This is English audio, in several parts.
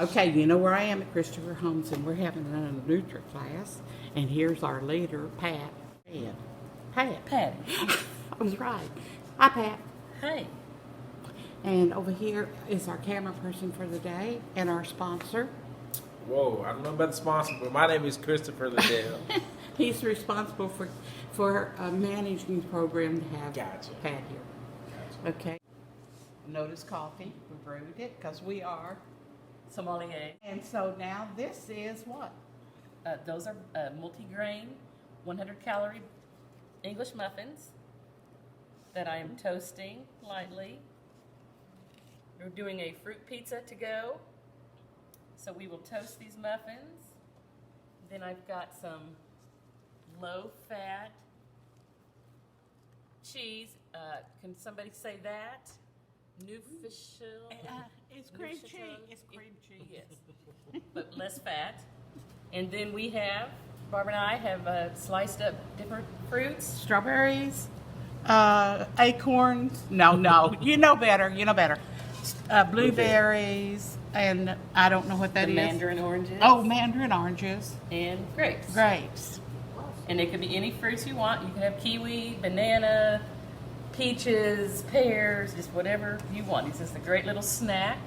Okay, you know where I am at Christopher Homes, and we're having a Nutri Class, and here's our leader, Pat. Pat. Patty. I was right. Hi, Pat. Hey. And over here is our camera person for the day and our sponsor. Whoa, I don't know about the sponsor, but my name is Christopher Liddell. He's responsible for managing the program to have Gotcha. Pat here. Gotcha. Okay. Notice coffee. We brewed it because we are. Sommelier. And so now this is what? Those are multi-grain, 100-calorie English muffins that I am toasting lightly. We're doing a fruit pizza to go. So we will toast these muffins. Then I've got some low-fat cheese. Can somebody say that? It's cream cheese. It's cream cheese. Yes, but less fat. And then we have, Barbara and I have sliced up different fruits. Strawberries, acorns. No, you know better. Blueberries, and I don't know what that The is. mandarin oranges. Oh, mandarin oranges. And grapes. Grapes. And it could be any fruits you want. You can have kiwi, banana, peaches, pears, just whatever you want. It's just a great little snack.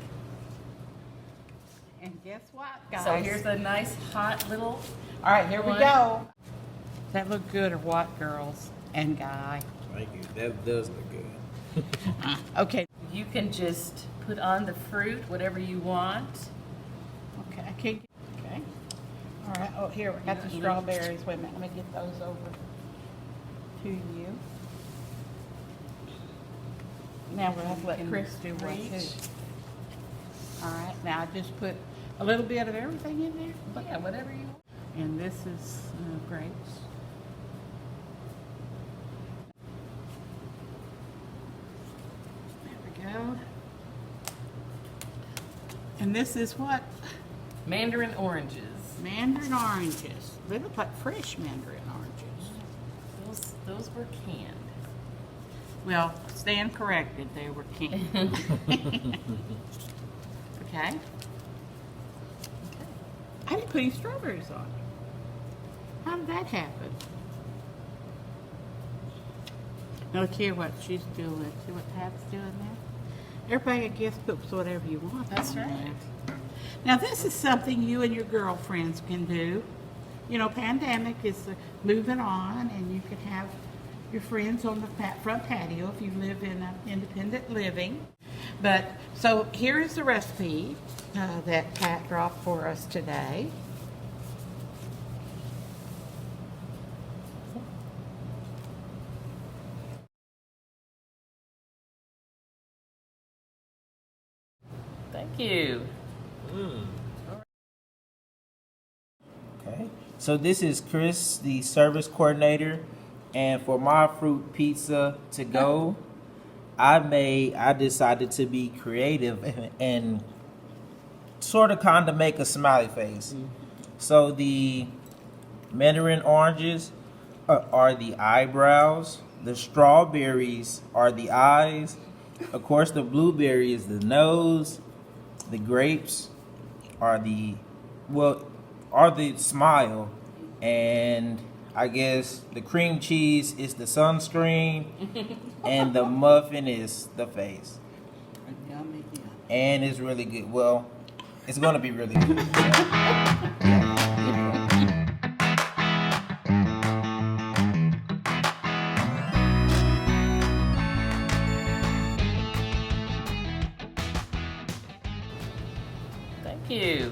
And guess what, guys? So here's a nice hot little. All right, here we one. go. That look good or what, girls and guy? Thank you. That does look good. Okay. You can just put on the fruit, whatever you want. Okay, I can't. Okay. All right. Oh, here we got the strawberries. Wait a minute. Let me get those over to you. Now we'll have to let Chris do one too. All right. Now I just put a little bit of everything in there. Yeah, whatever you want. And this is grapes. There we go. And this is what? Mandarin oranges. Mandarin oranges. They look like fresh mandarin oranges. Those were canned. Well, stand corrected. They were canned. Okay. I didn't put any strawberries on it. How did that happen? Now look here what she's doing. See what Pat's doing there? Everybody, I guess, puts whatever you want. That's on right. there. Now this is something you and your girlfriends can do. You know, pandemic is moving on, and you can have your friends on the front patio if you live in independent living. But so here is the recipe that Pat dropped for us today. Thank you. Okay. So this is Chris, the service coordinator, and for my fruit pizza to go, I decided to be creative and sort of kind of make a smiley face. So the mandarin oranges are the eyebrows, the strawberries are the eyes, of course the blueberry is the nose, the grapes are the smile, and I guess the cream cheese is the sunscreen, and the muffin is the face. And it's really good. Well, it's gonna be really good. Thank you.